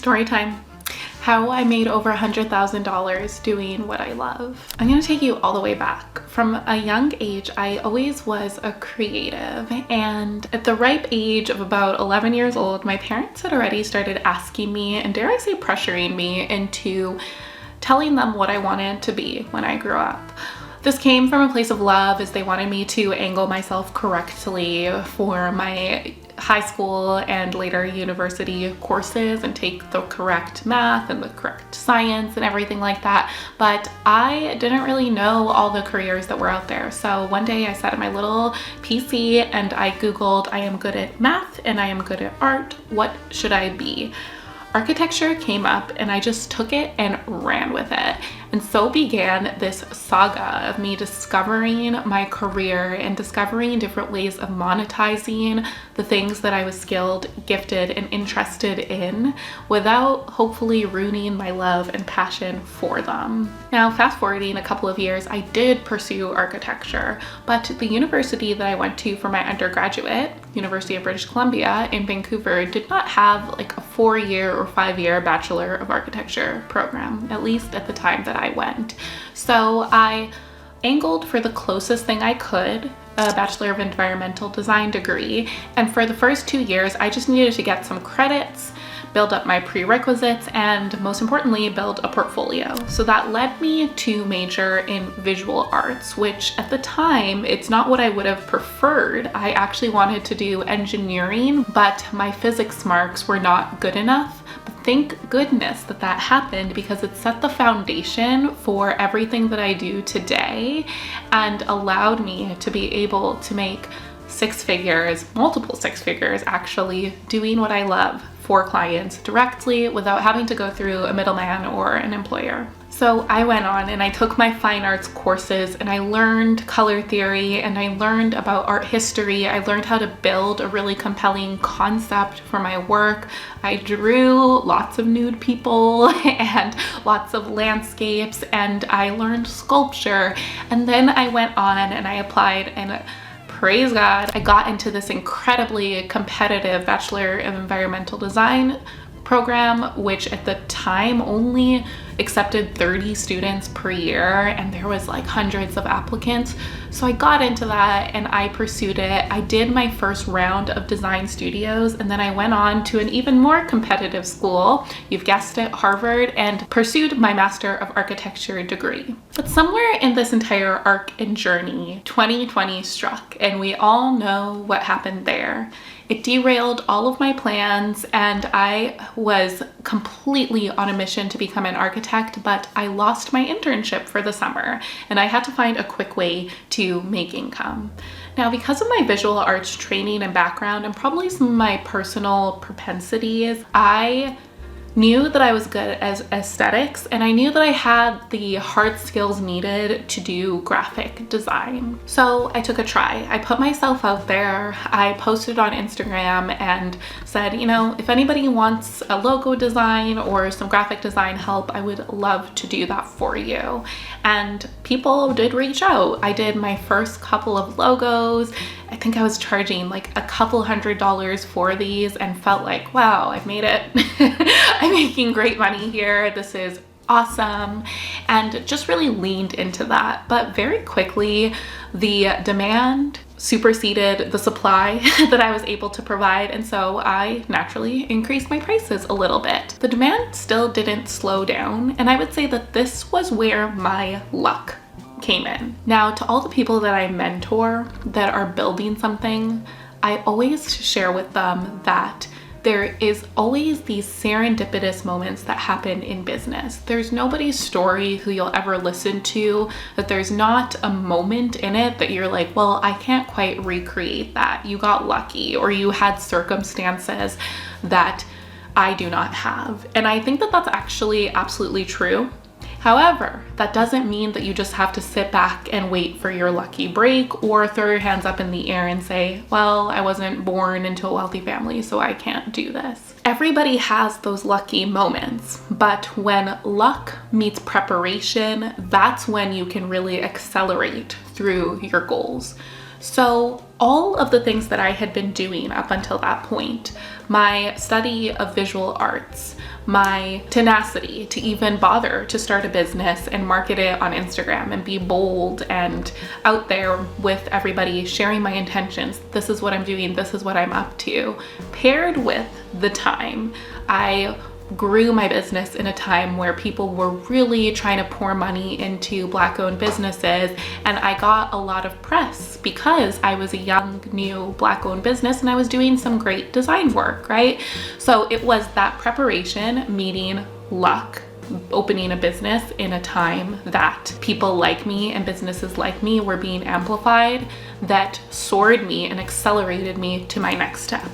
Story time. How I made over $100,000 doing what I love. I'm gonna take you all the way back. From a young age, I always was a creative, and at the ripe age of about 11 years old, my parents had already started asking me, and dare I say pressuring me, into telling them what I wanted to be when I grew up. This came from a place of love, as they wanted me to angle myself correctly for my high school and later university courses and take the correct math and the correct science and everything like that. But I didn't really know all the careers that were out there. So one day I sat at my little PC and I Googled, I am good at math and I am good at art. What should I be? Architecture came up and I just took it and ran with it. And so began this saga of me discovering my career and discovering different ways of monetizing the things that I was skilled, gifted, and interested in without hopefully ruining my love and passion for them. Now, fast forwarding a couple of years, I did pursue architecture, but the university that I went to for my undergraduate, University of British Columbia in Vancouver, did not have like a 4-year or 5-year Bachelor of Architecture program, at least at the time that I went. So I angled for the closest thing I could, a Bachelor of Environmental Design degree, and for the first 2 years I just needed to get some credits, build up my prerequisites, and most importantly, build a portfolio. So that led me to major in visual arts, which at the time, it's not what I would have preferred. I actually wanted to do engineering, but my physics marks were not good enough. But thank goodness that that happened, because it set the foundation for everything that I do today and allowed me to be able to make 6 figures, multiple 6 figures actually, doing what I love for clients directly without having to go through a middleman or an employer. So I went on and I took my fine arts courses and I learned color theory and I learned about art history. I learned how to build a really compelling concept for my work. I drew lots of nude people and lots of landscapes, and I learned sculpture. And then I went on and I applied, and praise God, I got into this incredibly competitive Bachelor of Environmental Design program, which at the time only accepted 30 students per year, and there was like hundreds of applicants. So I got into that and I pursued it. I did my first round of design studios, and then I went on to an even more competitive school, you've guessed it, Harvard, and pursued my Master of Architecture degree. But somewhere in this entire arc and journey, 2020 struck, and we all know what happened there. It derailed all of my plans, and I was completely on a mission to become an architect, but I lost my internship for the summer, and I had to find a quick way to make income. Now, because of my visual arts training and background, and probably some of my personal propensities, I knew that I was good at aesthetics, and I knew that I had the hard skills needed to do graphic design. So I took a try. I put myself out there. I posted on Instagram and said, you know, if anybody wants a logo design or some graphic design help, I would love to do that for you. And people did reach out. I did my first couple of logos. I think I was charging like a couple $100s for these and felt like, wow, I've made it. I'm making great money here. This is awesome. And just really leaned into that. But very quickly, the demand superseded the supply that I was able to provide. And so I naturally increased my prices a little bit. The demand still didn't slow down. And I would say that this was where my luck came in. Now, to all the people that I mentor that are building something, I always share with them that there is always these serendipitous moments that happen in business. There's nobody's story who you'll ever listen to that there's not a moment in it that you're like, well, I can't quite recreate that. You got lucky, or you had circumstances that I do not have. And I think that that's actually absolutely true. However, that doesn't mean that you just have to sit back and wait for your lucky break or throw your hands up in the air and say, well, I wasn't born into a wealthy family, so I can't do this. Everybody has those lucky moments, but when luck meets preparation, that's when you can really accelerate through your goals. So all of the things that I had been doing up until that point, my study of visual arts, my tenacity to even bother to start a business and market it on Instagram and be bold and out there with everybody sharing my intentions. This is what I'm doing. This is what I'm up to. Paired with the time I grew my business in a time where people were really trying to pour money into Black-owned businesses, and I got a lot of press because I was a young, new Black-owned business and I was doing some great design work, right? So it was that preparation meeting luck, opening a business in a time that people like me and businesses like me were being amplified, that soared me and accelerated me to my next step.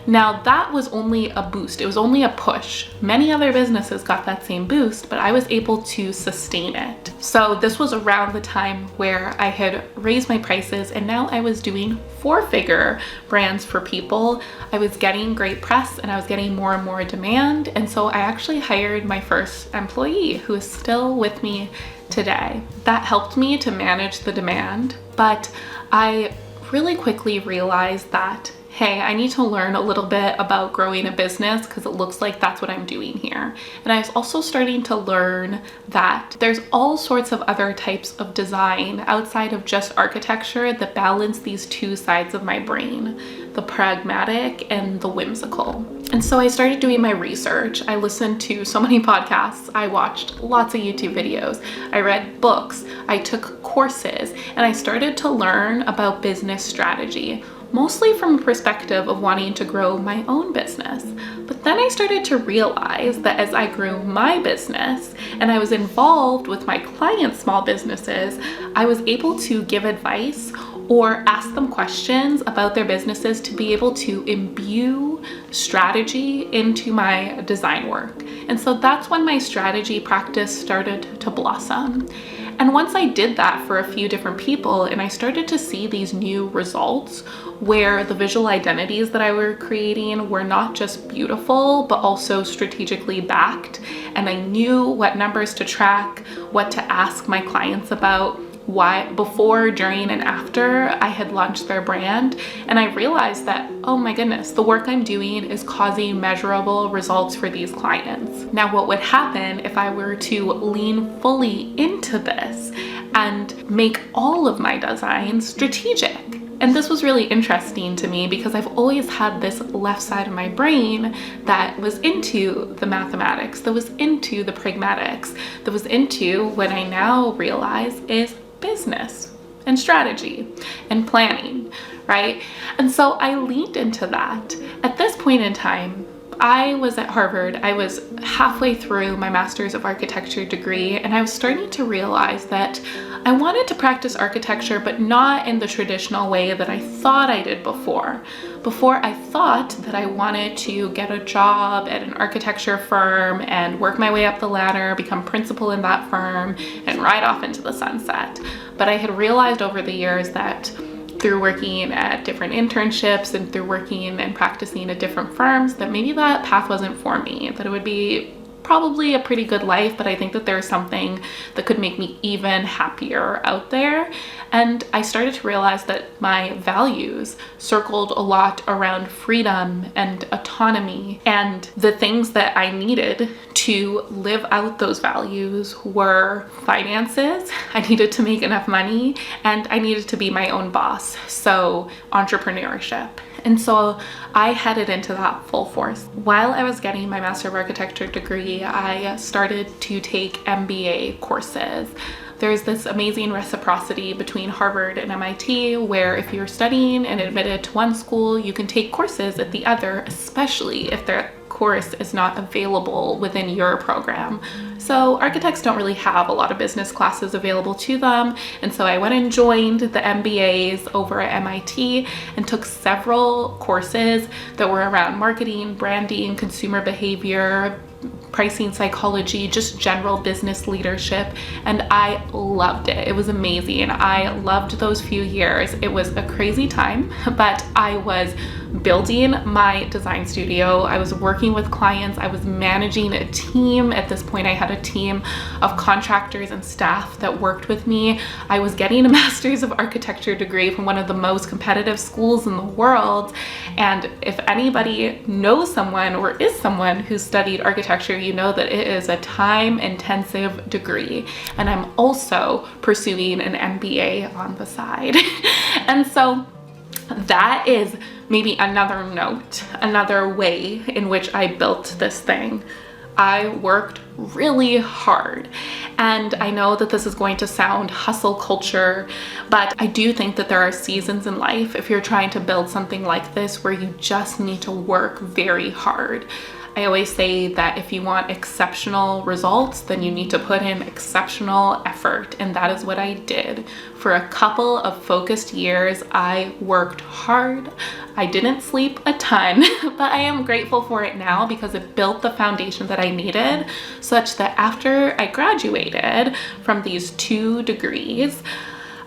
Now that was only a boost, it was only a push. Many other businesses got that same boost, but I was able to sustain it. So this was around the time where I had raised my prices and now I was doing 4-figure brands for people. I was getting great press and I was getting more and more demand. And so I actually hired my first employee who is still with me today. That helped me to manage the demand, but I really quickly realized that hey, I need to learn a little bit about growing a business because it looks like that's what I'm doing here. And I was also starting to learn that there's all sorts of other types of design outside of just architecture that balance these two sides of my brain, the pragmatic and the whimsical. And so I started doing my research. I listened to so many podcasts. I watched lots of YouTube videos. I read books. I took courses, and I started to learn about business strategy, mostly from a perspective of wanting to grow my own business. But then I started to realize that as I grew my business and I was involved with my clients' small businesses, I was able to give advice or ask them questions about their businesses to be able to imbue strategy into my design work. And so that's when my strategy practice started to blossom. And once I did that for a few different people and I started to see these new results where the visual identities that I were creating were not just beautiful, but also strategically backed. And I knew what numbers to track, what to ask my clients about, why before, during, and after I had launched their brand. And I realized that, oh my goodness, the work I'm doing is causing measurable results for these clients. Now, what would happen if I were to lean fully into this and make all of my designs strategic? And this was really interesting to me because I've always had this left side of my brain that was into the mathematics, that was into the pragmatics, that was into what I now realize is business and strategy and planning, right? And so I leaned into that. At this point in time, I was at Harvard. I was halfway through my Master's of Architecture degree, and I was starting to realize that I wanted to practice architecture, but not in the traditional way that I thought I did before. Before, I thought that I wanted to get a job at an architecture firm and work my way up the ladder, become principal in that firm, and ride off into the sunset. But I had realized over the years that through working at different internships and through working and practicing at different firms, that maybe that path wasn't for me, that it would be probably a pretty good life, but I think that there's something that could make me even happier out there. And I started to realize that my values circled a lot around freedom and autonomy, and the things that I needed to live out those values were finances. I needed to make enough money, and I needed to be my own boss. So entrepreneurship. And so I headed into that full force. While I was getting my Master of Architecture degree, I started to take MBA courses. There's this amazing reciprocity between Harvard and MIT where if you're studying and admitted to one school, you can take courses at the other, especially if their course is not available within your program. So architects don't really have a lot of business classes available to them. And so I went and joined the MBAs over at MIT and took several courses that were around marketing, branding, consumer behavior, pricing psychology, just general business leadership, and I loved it. It was amazing. I loved those few years. It was a crazy time, but I was building my design studio. I was working with clients. I was managing a team. At this point, I had a team of contractors and staff that worked with me. I was getting a master's of architecture degree from one of the most competitive schools in the world. And if anybody knows someone or is someone who studied architecture, you know that it is a time-intensive degree. And I'm also pursuing an MBA on the side. And so that is maybe another note, another way in which I built this thing. I worked really hard. And I know that this is going to sound hustle culture, but I do think that there are seasons in life if you're trying to build something like this where you just need to work very hard. I always say that if you want exceptional results, then you need to put in exceptional effort, and that is what I did. For a couple of focused years, I worked hard. I didn't sleep a ton, but I am grateful for it now because it built the foundation that I needed, such that after I graduated from these 2 degrees,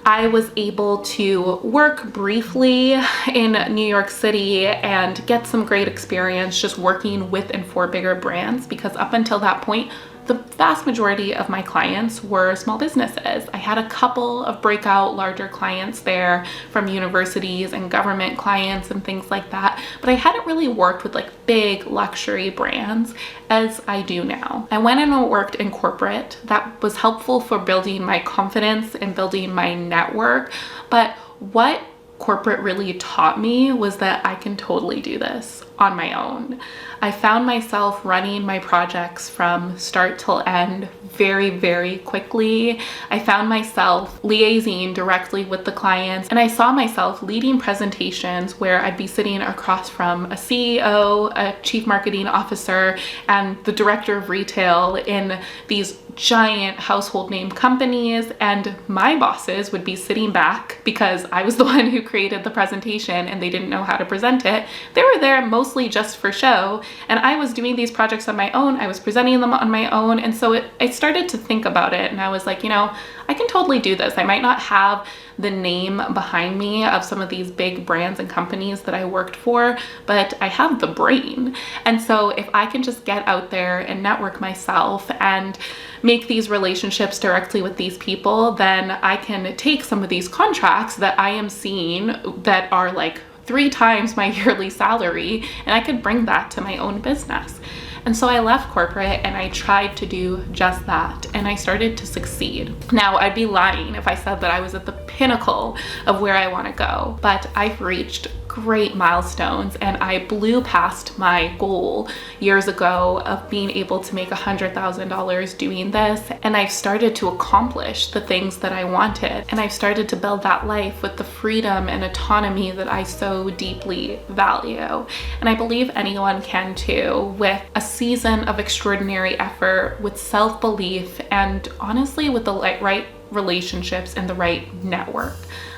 I was able to work briefly in New York City and get some great experience just working with and for bigger brands, because up until that point, the vast majority of my clients were small businesses. I had a couple of breakout larger clients there from universities and government clients and things like that, but I hadn't really worked with like big luxury brands as I do now. I went and worked in corporate. That was helpful for building my confidence and building my network, but what corporate really taught me was that I can totally do this on my own. I found myself running my projects from start till end very, very quickly. I found myself liaising directly with the clients, and I saw myself leading presentations where I'd be sitting across from a CEO, a chief marketing officer, and the director of retail in these giant household name companies, and my bosses would be sitting back because I was the one who created the presentation and they didn't know how to present it. They were there mostly just for show, and I was doing these projects on my own. I was presenting them on my own, and so I started to think about it, and I was like, you know, I can totally do this. I might not have the name behind me of some of these big brands and companies that I worked for, but I have the brain. And so if I can just get out there and network myself and make these relationships directly with these people, then I can take some of these contracts that I am seeing that are like 3 times my yearly salary, and I could bring that to my own business. And so I left corporate and I tried to do just that, and I started to succeed. Now, I'd be lying if I said that I was at the pinnacle of where I want to go, but I've reached great milestones, and I blew past my goal years ago of being able to make $100,000 doing this, and I've started to accomplish the things that I wanted, and I've started to build that life with the freedom and autonomy that I so deeply value. And I believe anyone can too, with a season of extraordinary effort, with self-belief, and honestly with the right relationships and the right network.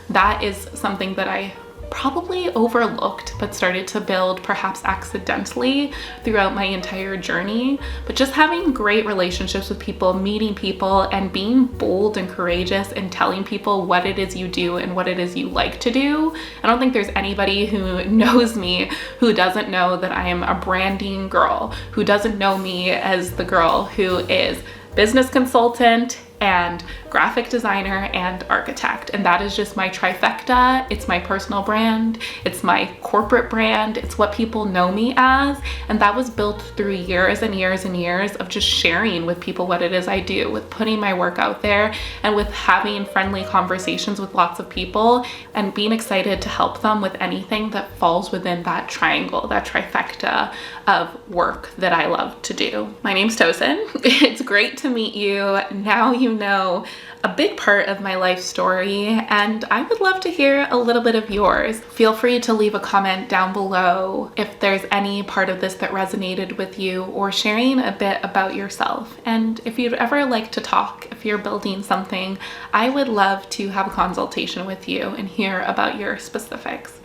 That is something that I probably overlooked but started to build perhaps accidentally throughout my entire journey. But just having great relationships with people, meeting people, and being bold and courageous and telling people what it is you do and what it is you like to do. I don't think there's anybody who knows me who doesn't know that I am a branding girl, who doesn't know me as the girl who is business consultant and graphic designer and architect. And that is just my trifecta. It's my personal brand, it's my corporate brand, it's what people know me as. And that was built through years and years and years of just sharing with people what it is I do, with putting my work out there, and with having friendly conversations with lots of people, and being excited to help them with anything that falls within that triangle, that trifecta of work that I love to do. My name's Tosin. It's great to meet you. Now you know a big part of my life story, and I would love to hear a little bit of yours. Feel free to leave a comment down below if there's any part of this that resonated with you, or sharing a bit about yourself. And if you'd ever like to talk, if you're building something, I would love to have a consultation with you and hear about your specifics.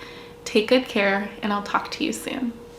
Take good care, and I'll talk to you soon.